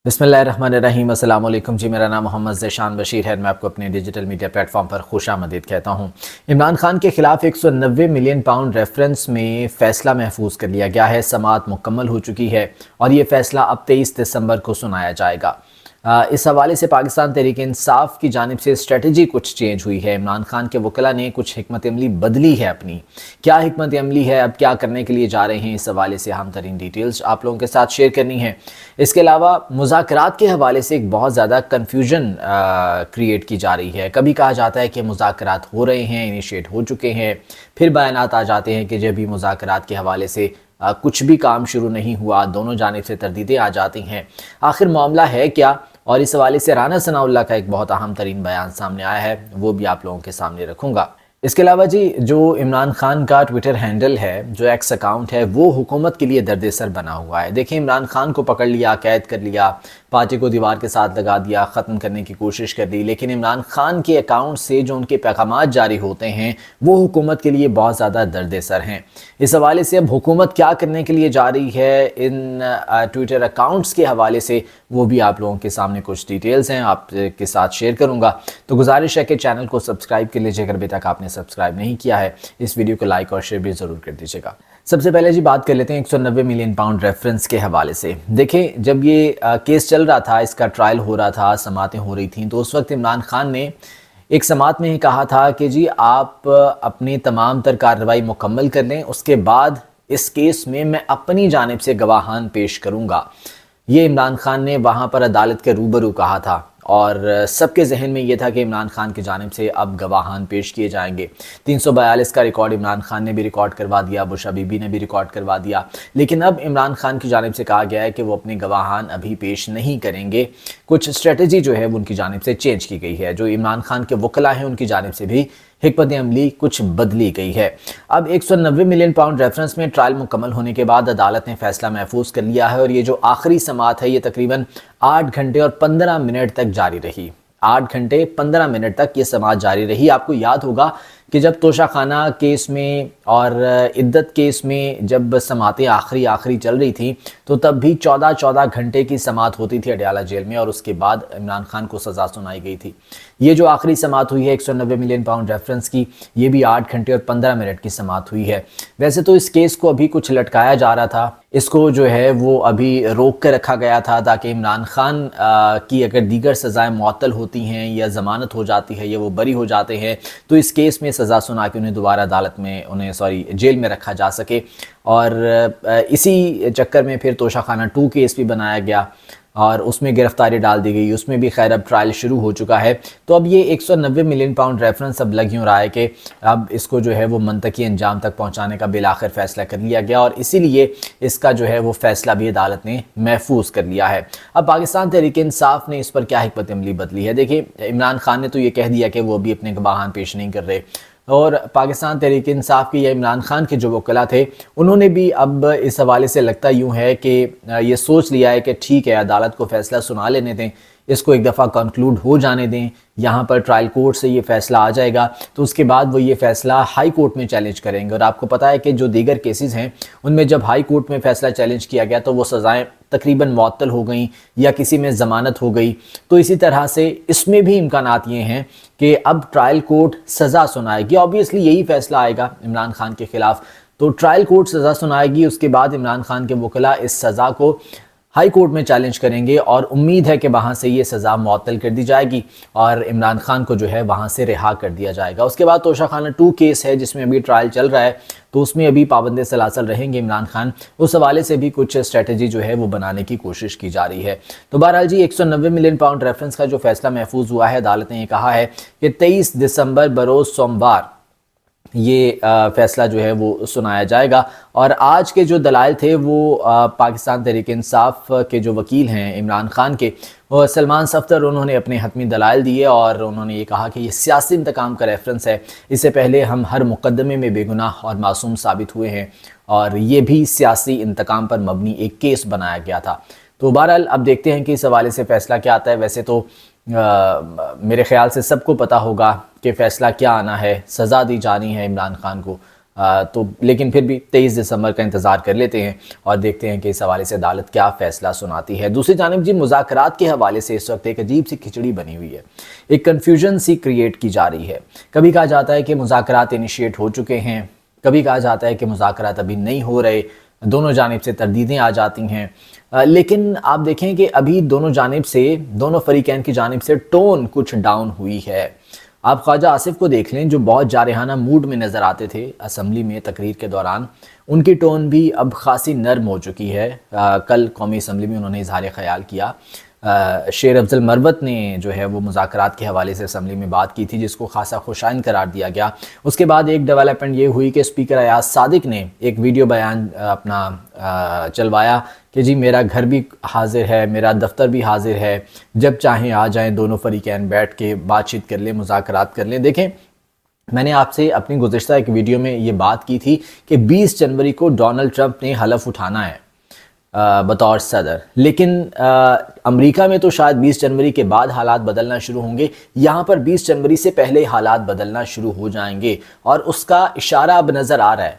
बिस्मिल्लाहिर्रहमानिर्रहीम। अस्सलाम वालेकुम जी, मेरा नाम मोहम्मद ज़ेशान बशीर है। मैं आपको अपने डिजिटल मीडिया प्लेटफॉर्म पर खुशामदीद कहता हूँ। इमरान खान के खिलाफ 190 मिलियन पाउंड रेफरेंस में फ़ैसला महफूज कर लिया गया है। समाअत मुकम्मल हो चुकी है और ये फ़ैसला अब 23 दिसंबर को सुनाया जाएगा। इस हवाले से पाकिस्तान तहरीक-ए-इंसाफ की जानिब से स्ट्रेटजी कुछ चेंज हुई है। इमरान खान के वकला ने कुछ हिकमत अमली बदली है अपनी। क्या हिकमत अमली है, अब क्या करने के लिए जा रहे हैं, इस हवाले से अहम तरीन डिटेल्स आप लोगों के साथ शेयर करनी है। इसके अलावा मुज़ाकरात के हवाले से एक बहुत ज़्यादा कन्फ्यूजन क्रिएट की जा रही है। कभी कहा जाता है कि मुज़ाकरात हो रहे हैं, इनिशिएट हो चुके हैं, फिर बयानात आ जाते हैं कि जब भी मुज़ाकरात के हवाले से कुछ भी काम शुरू नहीं हुआ, दोनों जानिब से तरदीदें आ जाती हैं। आखिर मामला है क्या, और इस हवाले से राना सनाउल्लाह का एक बहुत अहम तरीन बयान सामने आया है, वो भी आप लोगों के सामने रखूँगा। इसके अलावा जी, जो इमरान खान का ट्विटर हैंडल है, जो एक्स अकाउंट है, वो हुकूमत के लिए दर्द-ए-सर बना हुआ है। देखिए, इमरान खान को पकड़ लिया, कैद कर लिया, पार्टी को दीवार के साथ लगा दिया, ख़त्म करने की कोशिश कर दी, लेकिन इमरान खान के अकाउंट से जो उनके पैगामात जारी होते हैं वो हुकूमत के लिए बहुत ज़्यादा दर्द-ए-सर हैं। इस हवाले से अब हुकूमत क्या करने के लिए जा रही है इन ट्विटर अकाउंट्स के हवाले से, वो भी आप लोगों के सामने कुछ डिटेल्स हैं आपके साथ शेयर करूँगा। तो गुजारिश है कि चैनल को सब्सक्राइब कर लीजिए अगर अभी तक आपने सब्सक्राइब नहीं किया है। इस वीडियो को लाइक और शेयर भी ज़रूर कर दीजिएगा। सबसे पहले जी बात कर लेते हैं 190 मिलियन पाउंड रेफरेंस के हवाले से। देखें, जब ये केस चल रहा था, इसका ट्रायल हो रहा था, समातें हो रही थी, तो उस वक्त इमरान खान ने एक समात में ही कहा था कि जी आप अपनी तमाम तर कार्रवाई मुकम्मल कर लें, उसके बाद इस केस में मैं अपनी जानिब से गवाहान पेश करूँगा। ये इमरान खान ने वहाँ पर अदालत के रूबरू कहा था और सबके जहन में ये था कि इमरान खान की जानिब से अब गवाहान पेश किए जाएंगे। 342 का रिकॉर्ड इमरान खान ने भी रिकॉर्ड करवा दिया, बुशरा बीबी ने भी रिकॉर्ड करवा दिया, लेकिन अब इमरान खान की जानिब से कहा गया है कि वो अपने गवाहान अभी पेश नहीं करेंगे। कुछ स्ट्रेटजी जो है वो उनकी जानिब से चेंज की गई है। जो इमरान खान के वकला हैं उनकी जानिब से भी हिकमत अमली कुछ बदली गई है। अब 190 मिलियन पाउंड रेफरेंस में ट्रायल मुकम्मल होने के बाद अदालत ने फैसला महफूज कर लिया है और ये जो आखिरी समाअत है ये तकरीबन 8 घंटे और 15 मिनट तक जारी रही। 8 घंटे 15 मिनट तक ये समाअत जारी रही। आपको याद होगा कि जब तोशाखाना केस में और इद्दत केस में जब समातें आखिरी चल रही थी, तो तब भी 14 घंटे की समाअत होती थी अडयाला जेल में और उसके बाद इमरान खान को सज़ा सुनाई गई थी। ये जो आखिरी समाअत हुई है 190 मिलियन पाउंड रेफरेंस की, ये भी 8 घंटे और 15 मिनट की समाअत हुई है। वैसे तो इस केस को अभी कुछ लटकाया जा रहा था, इसको जो है वो अभी रोक कर रखा गया था ताकि इमरान खान की अगर दीगर सज़ाएँ मुअत्तल होती हैं या ज़मानत हो जाती है या वो बरी हो जाते हैं, तो इस केस में सज़ा सुना के उन्हें दोबारा अदालत में जेल में रखा जा सके। और इसी चक्कर में फिर तोशाखाना 2 केस भी बनाया गया और उसमें गिरफ्तारी डाल दी गई, उसमें भी खैर अब ट्रायल शुरू हो चुका है। तो अब ये 190 मिलियन पाउंड रेफरेंस अब लग यूँ रहा है कि अब इसको जो है वो मंतकी अंजाम तक पहुंचाने का बिलाखिर फ़ैसला कर लिया गया और इसीलिए इसका जो है वो फ़ैसला भी अदालत ने महफूज कर लिया है। अब पाकिस्तान तहरीक-ए-इंसाफ ने इस पर क्या हिकमत अमली बदली है। देखिए, इमरान खान ने तो ये कह दिया कि वो अभी अपने गवाहान पेश नहीं कर रहे और पाकिस्तान तहरीक-ए-इंसाफ के या इमरान खान के जो वकला थे उन्होंने भी अब इस हवाले से लगता यूँ है कि ये सोच लिया है कि ठीक है, अदालत को फ़ैसला सुना लेने दें, इसको एक दफ़ा कंक्लूड हो जाने दें, यहाँ पर ट्रायल कोर्ट से ये फ़ैसला आ जाएगा तो उसके बाद वो ये फ़ैसला हाई कोर्ट में चैलेंज करेंगे। और आपको पता है कि जो दीगर केसेस हैं उनमें जब हाई कोर्ट में फ़ैसला चैलेंज किया गया तो वो सज़ाएँ तकरीबन मुअत्तल हो गई या किसी में ज़मानत हो गई। तो इसी तरह से इसमें भी इम्कानात ये हैं कि अब ट्रायल कोर्ट सज़ा सुनाएगी। ऑब्वियसली यही फ़ैसला आएगा इमरान खान के ख़िलाफ़, तो ट्रायल कोर्ट सज़ा सुनाएगी, उसके बाद इमरान खान के वकला इस सज़ा को हाई कोर्ट में चैलेंज करेंगे और उम्मीद है कि वहाँ से ये सज़ा मुअत्तल कर दी जाएगी और इमरान खान को जो है वहाँ से रिहा कर दिया जाएगा। उसके बाद तोशाखाना 2 केस है जिसमें अभी ट्रायल चल रहा है, तो उसमें अभी पाबंद सलासल रहेंगे इमरान खान। उस हवाले से भी कुछ स्ट्रेटजी जो है वो बनाने की कोशिश की जा रही है। तो बहरहाल जी, 190 मिलियन पाउंड रेफरेंस का जो फैसला महफूज हुआ है, अदालत ने ये कहा है कि 23 दिसंबर बरोज़ सोमवार ये फ़ैसला जो है वो सुनाया जाएगा। और आज के जो दलाइल थे वो पाकिस्तान तहरीक-ए-इंसाफ के जो वकील हैं इमरान खान के, और सलमान सफ्दर, उन्होंने अपने हतमी दलाइल दिए और उन्होंने ये कहा कि ये सियासी इंतकाम का रेफरेंस है। इससे पहले हम हर मुकदमे में बेगुनाह और मासूम साबित हुए हैं और ये भी सियासी इंतकाम पर मबनी एक केस बनाया गया था। तो बहरहाल अब देखते हैं कि इस हवाले से फ़ैसला क्या आता है। वैसे तो मेरे ख्याल से सबको पता होगा कि फ़ैसला क्या आना है, सज़ा दी जानी है इमरान खान को तो लेकिन फिर भी 23 दिसंबर का इंतज़ार कर लेते हैं और देखते हैं कि इस हवाले से अदालत क्या फ़ैसला सुनाती है। दूसरी जानिब जी मुज़ाकरात के हवाले से इस वक्त एक अजीब सी खिचड़ी बनी हुई है, एक कन्फ्यूजन सी क्रिएट की जा रही है। कभी कहा जाता है कि मुज़ाकरात इनिशिएट हो चुके हैं, कभी कहा जाता है कि मुज़ाकरात अभी नहीं हो रहे, दोनों जानिब से तरदीदें आ जाती हैं। लेकिन आप देखें कि अभी दोनों जानिब से, दोनों फरीकैन की जानिब से टोन कुछ डाउन हुई है। आप ख्वाजा आसिफ को देख लें जो बहुत जारहाना मूड में नज़र आते थे असम्बली में तकरीर के दौरान, उनकी टोन भी अब खासी नर्म हो चुकी है। कल कौमी असम्बली में उन्होंने इज़हार ख़याल किया। शेर अफजल मरवत ने जो है वो मुज़ाकरात के हवाले से असम्बली में बात की थी जिसको खासा खुशाइन करार दिया गया। उसके बाद एक डेवलपमेंट ये हुई कि स्पीकर अयाज सादिक ने एक वीडियो बयान अपना चलवाया कि जी मेरा घर भी हाजिर है, मेरा दफ्तर भी हाजिर है, जब चाहें आ जाएं, दोनों फरीकैन बैठ के बातचीत कर लें, मुज़ाकरात कर लें। देखें, मैंने आपसे अपनी गुज़िश्ता एक वीडियो में ये बात की थी कि 20 जनवरी को डोनाल्ड ट्रंप ने हलफ उठाना है बतौर सदर, लेकिन अमेरिका में तो शायद 20 जनवरी के बाद हालात बदलना शुरू होंगे, यहाँ पर 20 जनवरी से पहले हालात बदलना शुरू हो जाएंगे और उसका इशारा अब नज़र आ रहा है।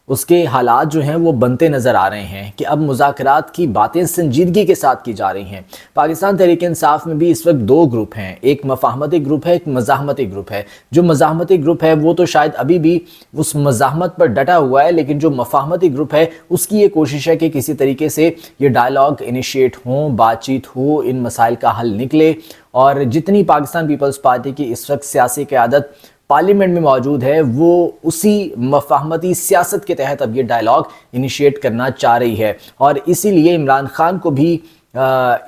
उसके हालात जो हैं वो बनते नज़र आ रहे हैं कि अब मुज़ाकरात की बातें संजीदगी के साथ की जा रही हैं। पाकिस्तान तहरीक इंसाफ में भी इस वक्त दो ग्रुप हैं, एक मफाहमती ग्रुप है, एक मज़ाहमती ग्रुप है। जो मज़ाहमती ग्रुप है वो तो शायद अभी भी उस मज़ाहमत पर डटा हुआ है, लेकिन जो मफाहमती ग्रुप है उसकी ये कोशिश है कि किसी तरीके से ये डायलॉग इनिशिएट हो, बातचीत हो, इन मसाइल का हल निकले। और जितनी पाकिस्तान पीपल्स पार्टी की इस वक्त सियासी क़यादत पार्लियामेंट में मौजूद है वो उसी मफाहमती सियासत के तहत अब ये डायलॉग इनिशिएट करना चाह रही है और इसीलिए इमरान खान को भी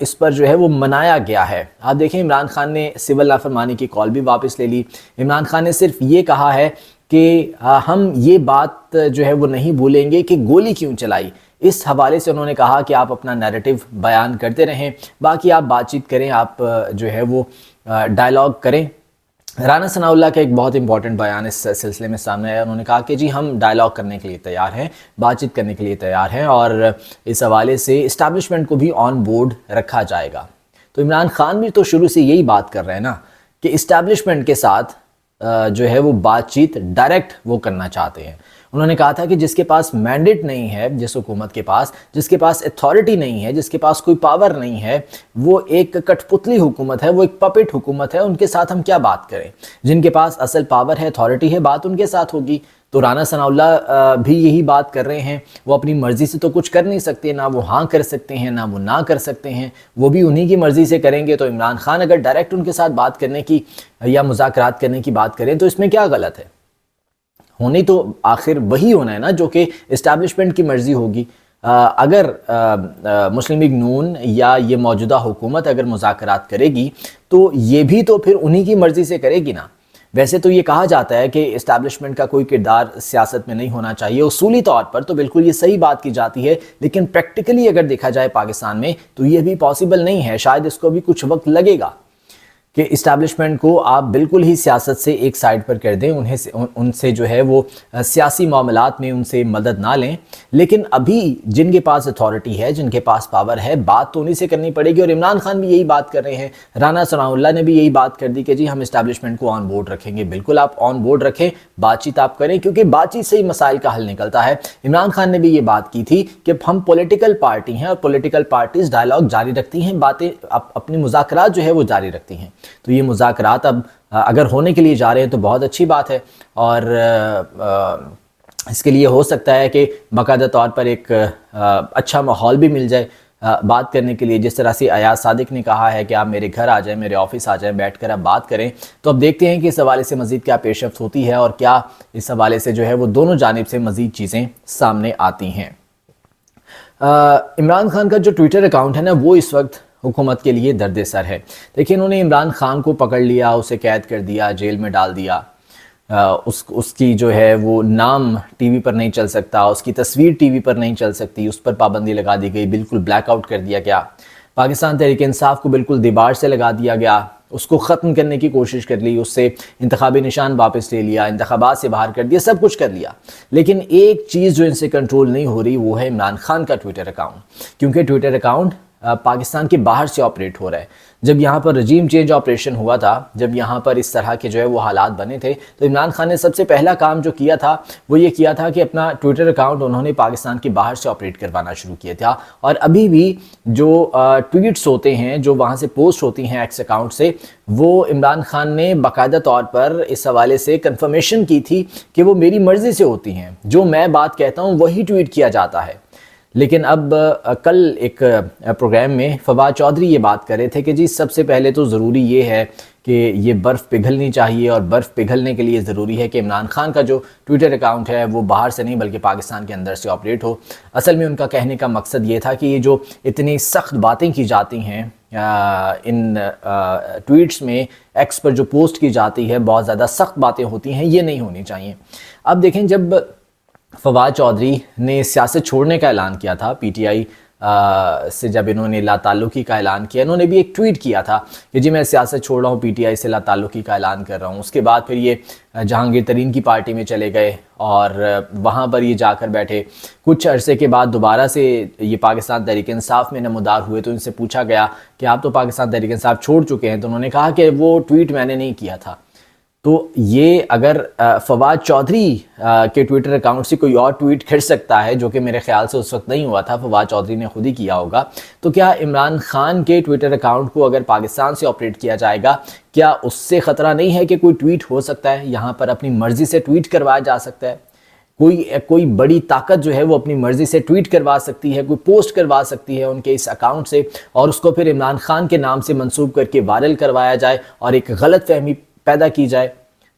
इस पर जो है वो मनाया गया है। आप देखें, इमरान खान ने सिविल नाफरमानी की कॉल भी वापस ले ली। इमरान खान ने सिर्फ ये कहा है कि हम ये बात जो है वो नहीं भूलेंगे कि गोली क्यों चलाई। इस हवाले से उन्होंने कहा कि आप अपना नैरेटिव बयान करते रहें, बाकी आप बातचीत करें, आप जो है वो डायलॉग करें। राना सनाउल्लाह का एक बहुत इंपॉर्टेंट बयान इस सिलसिले में सामने आया। उन्होंने कहा कि जी हम डायलॉग करने के लिए तैयार हैं, बातचीत करने के लिए तैयार हैं और इस हवाले से इस्टेब्लिशमेंट को भी ऑन बोर्ड रखा जाएगा। तो इमरान खान भी तो शुरू से यही बात कर रहे हैं ना कि इस्टेब्लिशमेंट के साथ जो है वो बातचीत डायरेक्ट वो करना चाहते हैं। उन्होंने कहा था कि जिसके पास मैंडेट नहीं है, जिस हुकूमत के पास, जिसके पास अथॉरिटी नहीं है, जिसके पास कोई पावर नहीं है, वो एक कठपुतली हुकूमत है, वो एक पपेट हुकूमत है, उनके साथ हम क्या बात करें। जिनके पास असल पावर है, अथॉरिटी है, बात उनके साथ होगी। तो राना सनाउल्लाह भी यही बात कर रहे हैं। वो अपनी मर्ज़ी से तो कुछ कर नहीं सकते, ना वो हाँ कर सकते हैं, ना वो ना कर सकते हैं, वो भी उन्हीं की मर्ज़ी से करेंगे। तो इमरान खान अगर डायरेक्ट उनके साथ बात करने की या मुज़ाकरात करने की बात करें तो इसमें क्या गलत है। होनी तो आखिर वही होना है ना जो कि इस्टेब्लिशमेंट की मर्ज़ी होगी। अगर मुस्लिम लीग नून या ये मौजूदा हुकूमत अगर मुज़ाकरात करेगी तो ये भी तो फिर उन्हीं की मर्ज़ी से करेगी ना। वैसे तो ये कहा जाता है कि इस्टेब्लिशमेंट का कोई किरदार सियासत में नहीं होना चाहिए, उसूली तौर पर तो बिल्कुल ये सही बात की जाती है, लेकिन प्रैक्टिकली अगर देखा जाए पाकिस्तान में तो ये भी पॉसिबल नहीं है। शायद इसको भी कुछ वक्त लगेगा कि इस्टेब्लिशमेंट को आप बिल्कुल ही सियासत से एक साइड पर कर दें, उनसे जो है वो सियासी मामलात में उनसे मदद ना लें। लेकिन अभी जिनके पास अथॉरिटी है, जिनके पास पावर है, बात तो उन्हीं से करनी पड़ेगी। और इमरान खान भी यही बात कर रहे हैं, राना सनाउल्लाह ने भी यही बात कर दी कि जी हम इस्टेब्लिशमेंट को ऑन बोर्ड रखेंगे। बिल्कुल आप ऑन बोर्ड रखें, बातचीत आप करें, क्योंकि बातचीत से ही मसाइल का हल निकलता है। इमरान खान ने भी ये बात की थी कि हम पॉलिटिकल पार्टी हैं और पॉलिटिकल पार्टीज डायलॉग जारी रखती हैं, बातें अपनी मुज़ाकरात जो है वो जारी रखती हैं। तो ये मुज़ाकरात अब अगर होने के लिए जा रहे हैं तो बहुत अच्छी बात है और इसके लिए हो सकता है कि बाकायदा तौर पर एक अच्छा माहौल भी मिल जाए बात करने के लिए। जिस तरह से अयाज सादिक ने कहा है कि आप मेरे घर आ जाएं, मेरे ऑफिस आ जाएं, बैठकर आप बात करें। तो अब देखते हैं कि इस हवाले से मज़ीद क्या पेशरफ्त होती है और क्या इस हवाले से जो है वो दोनों जानिब से मज़ीद चीज़ें सामने आती हैं। इमरान खान का जो ट्विटर अकाउंट है ना वो इस वक्त हुकूमत के लिए दर्द सर है। देखिए, इन्होंने इमरान खान को पकड़ लिया, उसे कैद कर दिया, जेल में डाल दिया। उसकी जो है वो नाम टीवी पर नहीं चल सकता, उसकी तस्वीर टीवी पर नहीं चल सकती, उस पर पाबंदी लगा दी गई, बिल्कुल ब्लैकआउट कर दिया गया। पाकिस्तान तहरीक इंसाफ को बिल्कुल दीवार से लगा दिया गया, उसको ख़त्म करने की कोशिश कर ली, उससे इंतखाबी निशान वापस ले लिया, इंतखाबात से बाहर कर दिया, सब कुछ कर लिया। लेकिन एक चीज़ जो इनसे कंट्रोल नहीं हो रही वो है इमरान खान का ट्विटर अकाउंट, क्योंकि ट्विटर अकाउंट पाकिस्तान के बाहर से ऑपरेट हो रहा है। जब यहाँ पर रजीम चेंज ऑपरेशन हुआ था, जब यहाँ पर इस तरह के जो है वो हालात बने थे, तो इमरान खान ने सबसे पहला काम जो किया था वो ये किया था कि अपना ट्विटर अकाउंट उन्होंने पाकिस्तान के बाहर से ऑपरेट करवाना शुरू किया था। और अभी भी जो ट्वीट्स होते हैं, जो वहाँ से पोस्ट होती हैं एक्स अकाउंट से, वो इमरान खान ने बाकायदा तौर पर इस हवाले से कंफर्मेशन की थी कि वो मेरी मर्ज़ी से होती हैं, जो मैं बात कहता हूँ वही ट्वीट किया जाता है। लेकिन अब कल एक प्रोग्राम में फवाद चौधरी ये बात कर रहे थे कि जी सबसे पहले तो ज़रूरी ये है कि ये बर्फ़ पिघलनी चाहिए, और बर्फ़ पिघलने के लिए ज़रूरी है कि इमरान खान का जो ट्विटर अकाउंट है वो बाहर से नहीं बल्कि पाकिस्तान के अंदर से ऑपरेट हो। असल में उनका कहने का मकसद ये था कि ये जो इतनी सख्त बातें की जाती हैं इन ट्वीट्स में, एक्स पर जो पोस्ट की जाती है, बहुत ज़्यादा सख्त बातें होती हैं, ये नहीं होनी चाहिए। अब देखें, जब फवाद चौधरी ने सियासत छोड़ने का ऐलान किया था, पीटीआई से जब इन्होंने ला ताल्लुकी का ऐलान किया, इन्होंने भी एक ट्वीट किया था कि जी मैं सियासत छोड़ रहा हूँ, पीटीआई से ला ताल्लुकी का ऐलान कर रहा हूँ। उसके बाद फिर ये जहांगीर तरीन की पार्टी में चले गए और वहाँ पर ये जाकर बैठे। कुछ अरसे के बाद दोबारा से ये पाकिस्तान तहरीक इंसाफ में नमूदार हुए, तो इनसे पूछा गया कि आप तो पाकिस्तान तहरीक इंसाफ छोड़ चुके हैं, तो उन्होंने कहा कि वो ट्वीट मैंने नहीं किया था। तो ये अगर फवाद चौधरी के ट्विटर अकाउंट से कोई और ट्वीट कर सकता है, जो कि मेरे ख्याल से उस वक्त नहीं हुआ था, फवाद चौधरी ने खुद ही किया होगा, तो क्या इमरान खान के ट्विटर अकाउंट को अगर पाकिस्तान से ऑपरेट किया जाएगा, क्या उससे ख़तरा नहीं है कि कोई ट्वीट हो सकता है, यहाँ पर अपनी मर्ज़ी से ट्वीट करवाया जा सकता है? कोई बड़ी ताकत जो है वो अपनी मर्ज़ी से ट्वीट करवा सकती है, कोई पोस्ट करवा सकती है उनके इस अकाउंट से, और उसको फिर इमरान खान के नाम से मंसूब करके वायरल करवाया जाए और एक गलत फहमी पैदा की जाए।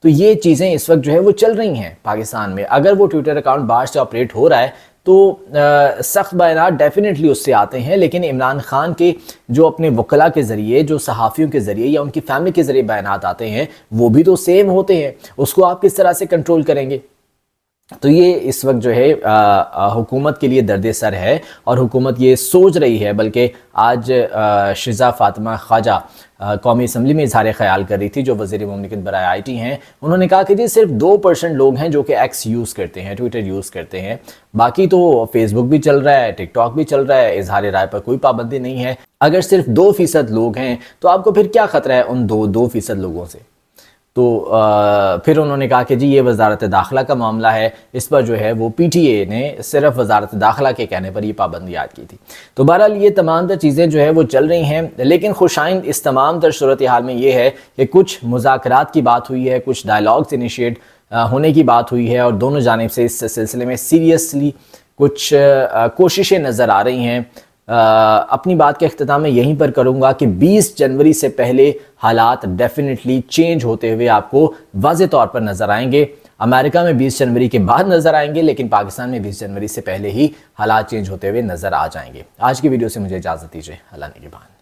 तो ये चीज़ें इस वक्त जो है वो चल रही हैं पाकिस्तान में। अगर वो ट्विटर अकाउंट बाहर से ऑपरेट हो रहा है तो सख्त बयानात डेफिनेटली उससे आते हैं, लेकिन इमरान खान के जो अपने वकला के ज़रिए, जो सहाफ़ियों के ज़रिए या उनकी फैमिली के ज़रिए बयानात आते हैं, वो भी तो सेम होते हैं। उसको आप किस तरह से कंट्रोल करेंगे? तो ये इस वक्त जो है हुकूमत के लिए दर्द सर है, और हुकूमत ये सोच रही है, बल्कि आज शिजा फातिमा ख्वाजा कौमी असम्बली में इजहार ख्याल कर रही थी, जो वज़ीर मुमलिकत बराए IT हैं। उन्होंने कहा कि जी सिर्फ 2% लोग हैं जो कि एक्स यूज़ करते हैं, ट्विटर यूज़ करते हैं, बाकी तो फेसबुक भी चल रहा है, टिकटॉक भी चल रहा है, इजहार राय पर कोई पाबंदी नहीं है। अगर सिर्फ 2% लोग हैं तो आपको फिर क्या ख़तरा है उन 2% लोगों से? तो फिर उन्होंने कहा कि जी ये वजारत दाखिला का मामला है, इस पर जो है वो PTA ने सिर्फ वजारत दाखिला के कहने पर ये पाबंदी आयद की थी। तो बहरहाल ये तमाम तर चीज़ें जो है वो चल रही हैं, लेकिन खुशाइंद इस तमाम तर सूरत हाल में ये है कि कुछ मुज़ाकरात की बात हुई है, कुछ डायलॉग्स इनिशिएट होने की बात हुई है, और दोनों जानिब से इस सिलसिले में सीरियसली कुछ कोशिशें नज़र आ रही हैं। अपनी बात के अख्तिताम में यहीं पर करूँगा कि 20 जनवरी से पहले हालात डेफिनेटली चेंज होते हुए आपको वाज़े तौर पर नज़र आएंगे। अमेरिका में 20 जनवरी के बाद नज़र आएंगे, लेकिन पाकिस्तान में 20 जनवरी से पहले ही हालात चेंज होते हुए नज़र आ जाएंगे। आज की वीडियो से मुझे इजाज़त दीजिए। अल्लाह निगहबान।